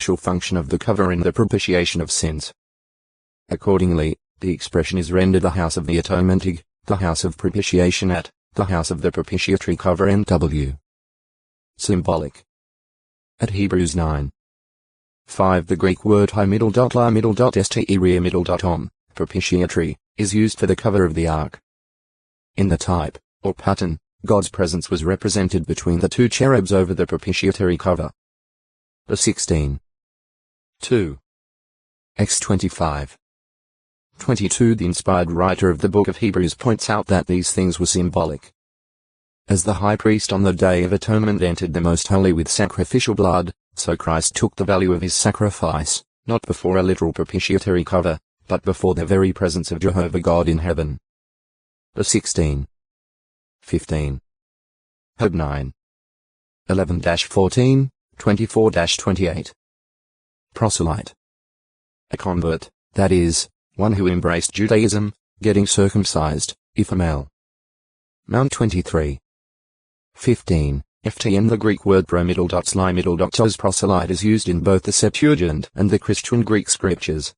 function of the cover in the propitiation of sins. Accordingly, the expression is rendered the house of the atonement, the house of propitiation, the house of the propitiatory cover NW. Symbolic. At Hebrews 9:5 the Greek word (om), propitiatory, is used for the cover of the ark. In the type, or pattern, God's presence was represented between the two cherubs over the propitiatory cover. The 16. 2. X 25:22 The inspired writer of the book of Hebrews points out that these things were symbolic. As the high priest on the Day of Atonement entered the Most Holy with sacrificial blood, so Christ took the value of his sacrifice, not before a literal propitiatory cover, but before the very presence of Jehovah God in heaven. The 16. 15. Job 9. 11-14, 24-28. Proselyte. A convert, that is, one who embraced Judaism, getting circumcised, if a male. Mount 23. 15. FTN The Greek word pro-sly-tos proselyte is used in both the Septuagint and the Christian Greek scriptures.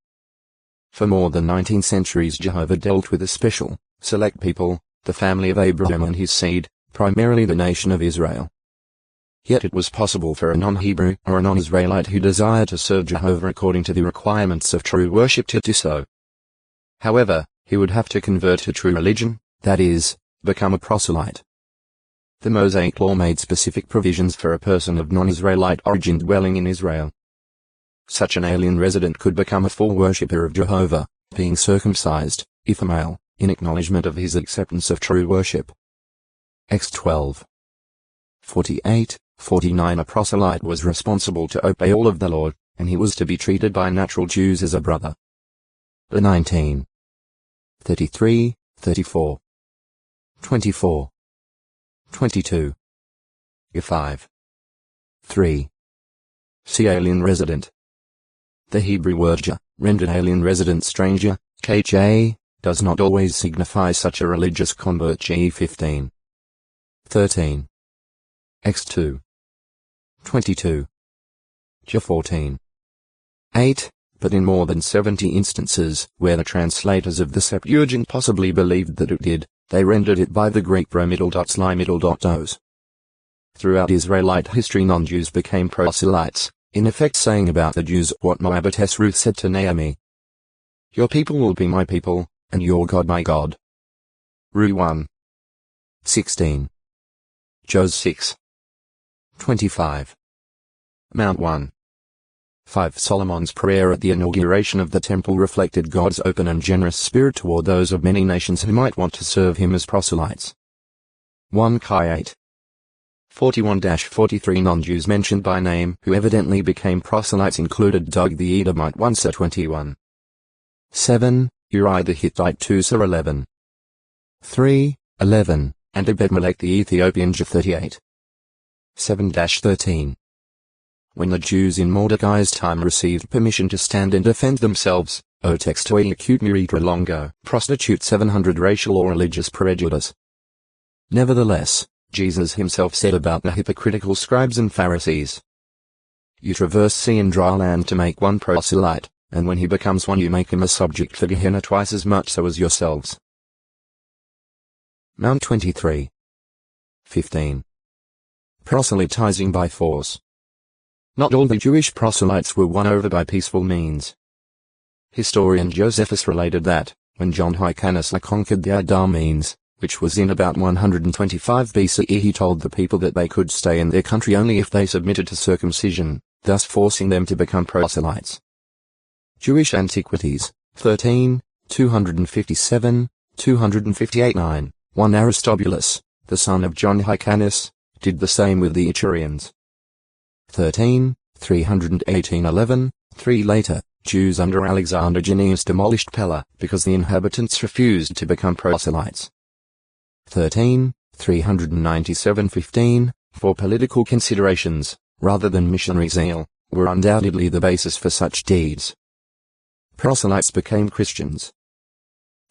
For more than 19 centuries Jehovah dealt with a special, select people, the family of Abraham and his seed, primarily the nation of Israel. Yet it was possible for a non-Hebrew or a non-Israelite who desired to serve Jehovah according to the requirements of true worship to do so. However, he would have to convert to true religion, that is, become a proselyte. The Mosaic Law made specific provisions for a person of non-Israelite origin dwelling in Israel. Such an alien resident could become a full worshipper of Jehovah, being circumcised, if a male, in acknowledgement of his acceptance of true worship. X 12. 48-49 A proselyte was responsible to obey all of the law, and he was to be treated by natural Jews as a brother. The 19. 33-34. 24. 22. 5. 3. See alien resident. The Hebrew word jah, rendered alien resident stranger, kj, does not always signify such a religious convert. G 15. 13. X 2. 22. J 14. 8, but in more than 70 instances, where the translators of the Septuagint possibly believed that it did, they rendered it by the Greek pro-sly-tos. Throughout Israelite history non-Jews became proselytes, in effect saying about the Jews what Moabitess Ruth said to Naomi. Your people will be my people, and your God my God. Ru 1. 16. Jos 6. 25. Mount 1. 5 Solomon's prayer at the inauguration of the temple reflected God's open and generous spirit toward those of many nations who might want to serve him as proselytes. 1 Kai 8. 41-43 Non-Jews mentioned by name who evidently became proselytes included Doeg the Edomite 1 Sir 21. 7 Uriah the Hittite 2 Sir 11. 3, 11, and Ebed-Melech the Ethiopian J 38. 7-13. When the Jews in Mordecai's time received permission to stand and defend themselves, o textoi acute muritra longo, prostitute 700 racial or religious prejudice. Nevertheless, Jesus himself said about the hypocritical scribes and Pharisees, you traverse sea and dry land to make one proselyte, and when he becomes one you make him a subject for Gehenna twice as much so as yourselves. Mount 23. 15. Proselytizing by force. Not all the Jewish proselytes were won over by peaceful means. Historian Josephus related that, when John Hyrcanus conquered the Adamaeans, which was in about 125 BCE, he told the people that they could stay in their country only if they submitted to circumcision, thus forcing them to become proselytes. Jewish Antiquities, 13, 257, 258 9. 1 Aristobulus, the son of John Hyrcanus, did the same with the Etrurians. 13, 318 11, 3 later, Jews under Alexander Jannaeus demolished Pella because the inhabitants refused to become proselytes. 13, 397 15, for political considerations, rather than missionary zeal, were undoubtedly the basis for such deeds. Proselytes became Christians.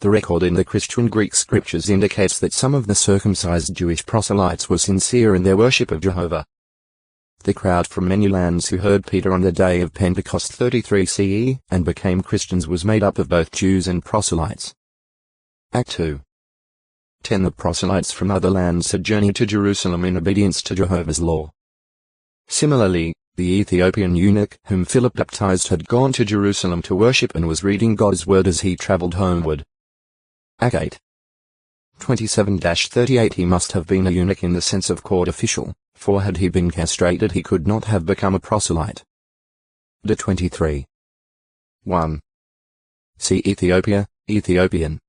The record in the Christian Greek scriptures indicates that some of the circumcised Jewish proselytes were sincere in their worship of Jehovah. The crowd from many lands who heard Peter on the day of Pentecost 33 CE and became Christians was made up of both Jews and proselytes. Act 2. 10. The proselytes from other lands had journeyed to Jerusalem in obedience to Jehovah's law. Similarly, the Ethiopian eunuch whom Philip baptized had gone to Jerusalem to worship and was reading God's word as he traveled homeward. Act 8. 27-38 He must have been a eunuch in the sense of court official, for had he been castrated he could not have become a proselyte. De 23. 1. See Ethiopia, Ethiopian.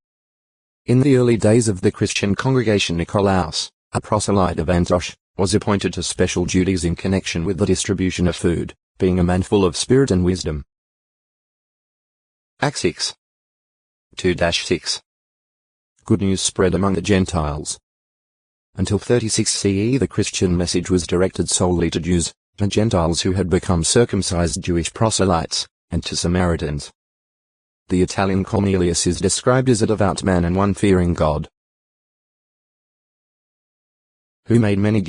In the early days of the Christian congregation, Nicolaus, a proselyte of Antioch, was appointed to special duties in connection with the distribution of food, being a man full of spirit and wisdom. Act 6. 2-6. Good news spread among the Gentiles. Until 36 CE the Christian message was directed solely to Jews, to Gentiles who had become circumcised Jewish proselytes, and to Samaritans. The Italian Cornelius is described as a devout man and one fearing God, who made many